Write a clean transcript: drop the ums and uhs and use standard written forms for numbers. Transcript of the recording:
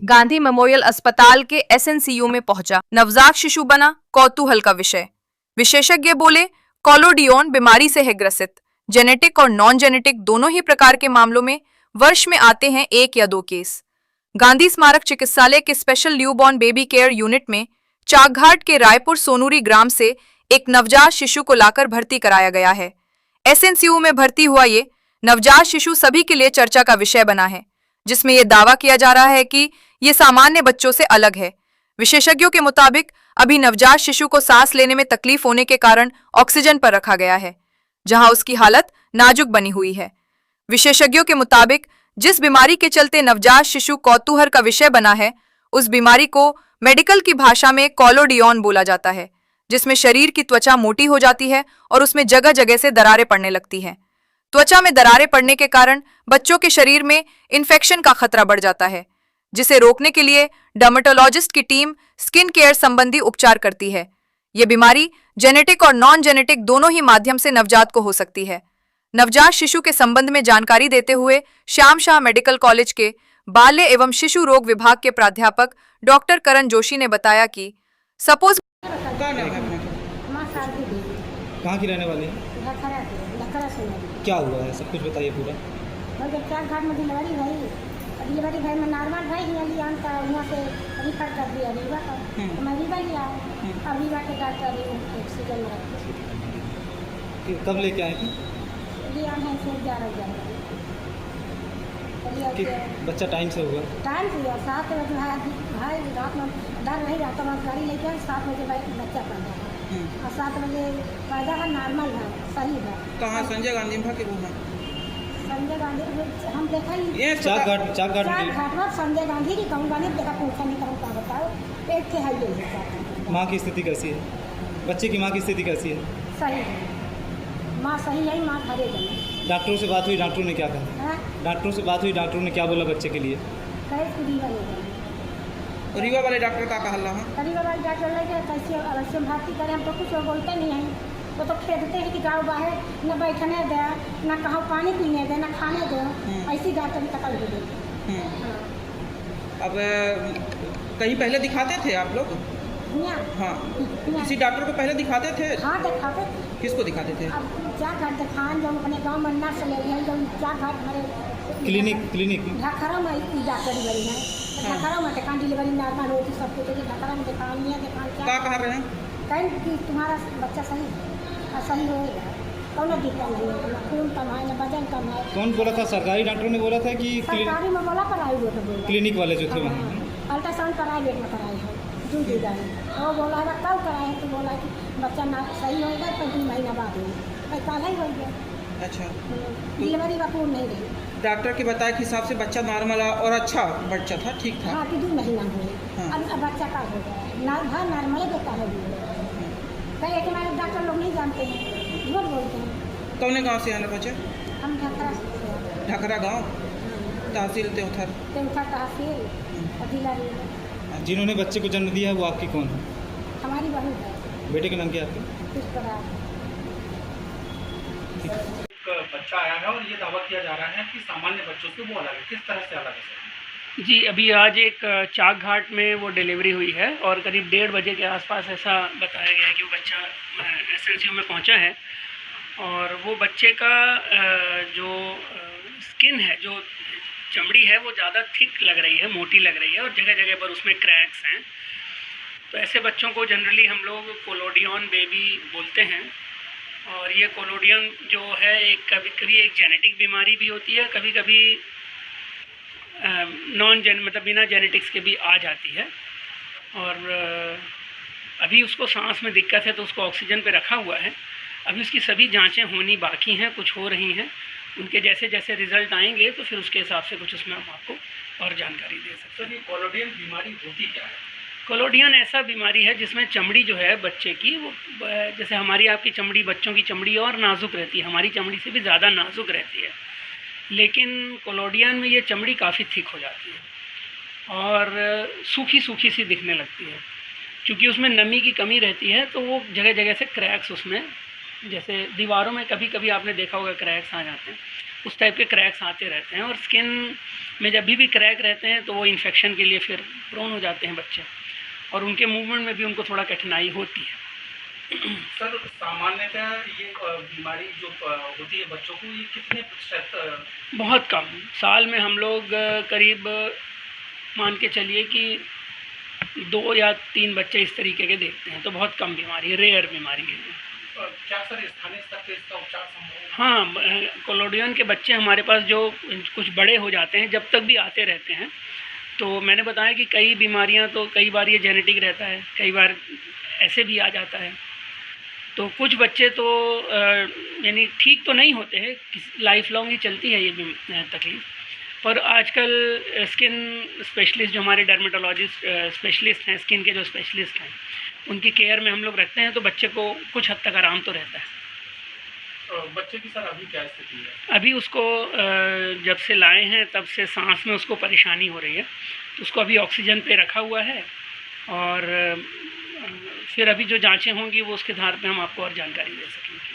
Gandhi memorial अस्पताल के SNCU में पहुंचा। नवजात शिशु बना कौतूहल का विषय। विशेषज्ञ बोले कॉलोडियन बीमारी से है ग्रसित। जेनेटिक और नॉन जेनेटिक दोनों ही प्रकार के मामलों में वर्ष में आते हैं 1 या 2 केस। गांधी स्मारक चिकित्सालय के special newborn baby care unit में चाकघाट के रायपुर सोनूरी ग्राम से एक नवजात शिशु को लाकर भर्ती कराया गया है। एसएनसीयू में भर्ती हुआ ये नवजात शिशु सभी के लिए चर्चा का विषय बना है, जिसमें यह दावा किया जा रहा है कि ये सामान्य बच्चों से अलग है। विशेषज्ञों के मुताबिक अभी नवजात शिशु को सांस लेने में तकलीफ होने के कारण ऑक्सीजन पर रखा गया है, जहां उसकी हालत नाजुक बनी हुई है। विशेषज्ञों के मुताबिक जिस बीमारी के चलते नवजात शिशु कौतूहल का विषय बना है, उस बीमारी को मेडिकल की भाषा में कॉलोडियन बोला जाता है, जिसमें शरीर की त्वचा मोटी हो जाती है और उसमें जगह जगह से दरारें पड़ने लगती हैं। त्वचा में दरारें पड़ने के कारण बच्चों के शरीर में इन्फेक्शन का खतरा बढ़ जाता है, जिसे रोकने के लिए डर्मेटोलॉजिस्ट की टीम स्किन केयर संबंधी उपचार करती है। यह बीमारी जेनेटिक और नॉन जेनेटिक दोनों ही माध्यम से नवजात को हो सकती है। नवजात शिशु के संबंध में जानकारी देते हुए श्याम शाह मेडिकल कॉलेज के बाल्य एवं शिशु रोग विभाग के प्राध्यापक डॉक्टर करण जोशी ने बताया कि सपोज कहाँ की रहने वाली है? क्या हुआ है, सब कुछ बताइए पूरा। घाट में डिलीवरी भाई में नॉर्मल भाई लिया का वहाँ से रिफर कर दिया रीवा का, तो मैं रीवा लिया अब रीवा के डॉक्टर ऑक्सीजन में रखते। कब लेके आए थे? लिया है से 11 बच्चा टाइम से हुआ? टाइम से हुआ 7 बजे भाई रात में डर नहीं रहा, तो गाड़ी लेके 7 बजे भाई बच्चा पैदा है और 7 बजे पैदा है, नॉर्मल है, सही है। कहाँ संजय गांधी के वो है? संजय गांधी हम देखा ही चाकघाट में संजय गांधी की कहूँगा नहीं देखा, पूछा नहीं कहूँ क्या बताओ, एक थे है। माँ की स्थिति कैसी है? बच्चे की माँ की स्थिति कैसी है? सही है, माँ सही है, माँ घरे गई। डॉक्टरों से बात हुई, डॉक्टरों ने क्या कहा? डॉक्टरों से बात हुई, डॉक्टरों ने क्या बोला बच्चे के लिए? रीवा वाले डॉक्टर का कहा रीवा वाले डॉक्टर लगे कैसे अवश्य भर्ती करें, हम तो कुछ बोलते नहीं हैं, वो तो खेदते हैं कि जाओ बाहर, न बैठने दे, न कहो पानी पीने दे, न खाने दो, ऐसी डॉक्टर तकल दे। अब कहीं पहले दिखाते थे आप लोग? हाँ, किसी डॉक्टर को पहले दिखाते थे? हाँ दिखाते। किसको दिखाते थे? अब चाकघाट दिखान जो अपने गाँव में नर्स ले गए, जो चाकघाट हमारे क्लिनिक ढाखरा में डॉक्टर डिलीवरी है, ढाखरा में दिखान डिलीवरी नॉर्मल होती सब कुछ, ढाखरा में दिखान नहीं दिखान क्या कह रहे हैं? कहीं कि तुम्हारा बच्चा सही है और सही होएगा, कौन दिक्कत नहीं है, न खून कम है, न वजन कम है। कौन बोला था? सरकारी डॉक्टरों ने बोला था कि सरकारी में बोला, प्राइवेट में बोला? क्लिनिक वाले जो थे वहाँ अल्ट्रासाउंड प्राइवेट में कराए हैं, जो वो बोला है कल कराए हैं, तो बोला कि बच्चा ना सही होगा तो 2 महीना बाद में कल ही हो गया। अच्छा, डिलीवरी का पूर्ण नहीं रही। डॉक्टर के बताए के हिसाब से बच्चा नॉर्मल और अच्छा बच्चा था, ठीक था। हाँ कि 2 महीना हुए, अब बच्चा का हो गया नॉर्मल बेटा हो गया। कहीं एक हमारे डॉक्टर लोग नहीं जानते हैं, झूठ बोलते हैं। कौन गाँव से आना बच्चे? हम ढाकरा से। ढाकरा गाँव, तहसील त्योथर तहसील जिला। जिन्होंने बच्चे को जन्म दिया है वो आपकी कौन है? हमारी बहू है। बेटे का नाम क्या है आपके? बच्चा आया है और ये दावा किया जा रहा है कि सामान्य बच्चों से वो अलग है, किस तरह से अलग है? जी, अभी आज एक चाकघाट में वो डिलीवरी हुई है और करीब 1:30 बजे के आसपास ऐसा बताया गया है कि वो बच्चा एसएनसीयू में पहुंचा है और वो बच्चे का जो स्किन है, जो चमड़ी है, वो ज़्यादा थिक लग रही है, मोटी लग रही है और जगह जगह पर उसमें क्रैक्स हैं। तो ऐसे बच्चों को जनरली हम लोग कॉलोडियन बेबी बोलते हैं और ये कॉलोडियन जो है कभी कभी एक जेनेटिक बीमारी भी होती है, कभी कभी मतलब बिना जेनेटिक्स के भी आ जाती है। और अभी उसको सांस में दिक्कत है तो उसको ऑक्सीजन पे रखा हुआ है। अभी उसकी सभी जांचें होनी बाकी हैं, कुछ हो रही हैं, उनके जैसे जैसे रिजल्ट आएंगे तो फिर उसके हिसाब से कुछ उसमें हम आपको और जानकारी दे सकते हैं। तो ये कॉलोडियन बीमारी होती क्या है? कॉलोडियन ऐसा बीमारी है जिसमें चमड़ी जो है बच्चे की, वो जैसे हमारी आपकी चमड़ी, बच्चों की चमड़ी और नाजुक रहती है, हमारी चमड़ी से भी ज़्यादा नाजुक रहती है, लेकिन कॉलोडियन में ये चमड़ी काफ़ी थिक हो जाती है और सूखी सूखी सी दिखने लगती है। क्योंकि उसमें नमी की कमी रहती है तो वो जगह जगह से क्रैक्स, उसमें जैसे दीवारों में कभी कभी आपने देखा होगा क्रैक्स आ जाते हैं, उस टाइप के क्रैक्स आते रहते हैं, और स्किन में जब भी क्रैक रहते हैं तो वो इन्फेक्शन के लिए फिर प्रोन हो जाते हैं बच्चे, और उनके मूवमेंट में भी उनको थोड़ा कठिनाई होती है। सर सामान्यतः ये बीमारी जो होती है बच्चों को, ये कितने प्रतिशत? बहुत कम। साल में हम लोग करीब मान के चलिए कि 2 या 3 बच्चे इस तरीके के देखते हैं, तो बहुत कम बीमारी है, रेयर बीमारी है ये। क्या सर स्थानीय स्तर पर इसका उपचार संभव है? हाँ, कॉलोडियन के बच्चे हमारे पास जो कुछ बड़े हो जाते हैं, जब तक भी आते रहते हैं, तो मैंने बताया कि कई बीमारियां तो कई बार ये जेनेटिक रहता है, कई बार ऐसे भी आ जाता है। तो कुछ बच्चे तो यानी ठीक तो नहीं होते हैं, लाइफ लॉन्ग ही चलती है ये तकलीफ़। पर आजकल स्किन स्पेशलिस्ट जो हमारे डर्मेटोलॉजिस्ट स्पेशलिस्ट हैं, स्किन के जो स्पेशलिस्ट हैं, उनकी केयर में हम लोग रखते हैं, तो बच्चे को कुछ हद तक आराम तो रहता है। बच्चे की सर अभी क्या स्थिति है? अभी उसको जब से लाए हैं तब से सांस में उसको परेशानी हो रही है, तो उसको अभी ऑक्सीजन पे रखा हुआ है, और फिर अभी जो जांचें होंगी वो उसके आधार पे हम आपको और जानकारी दे सकेंगे।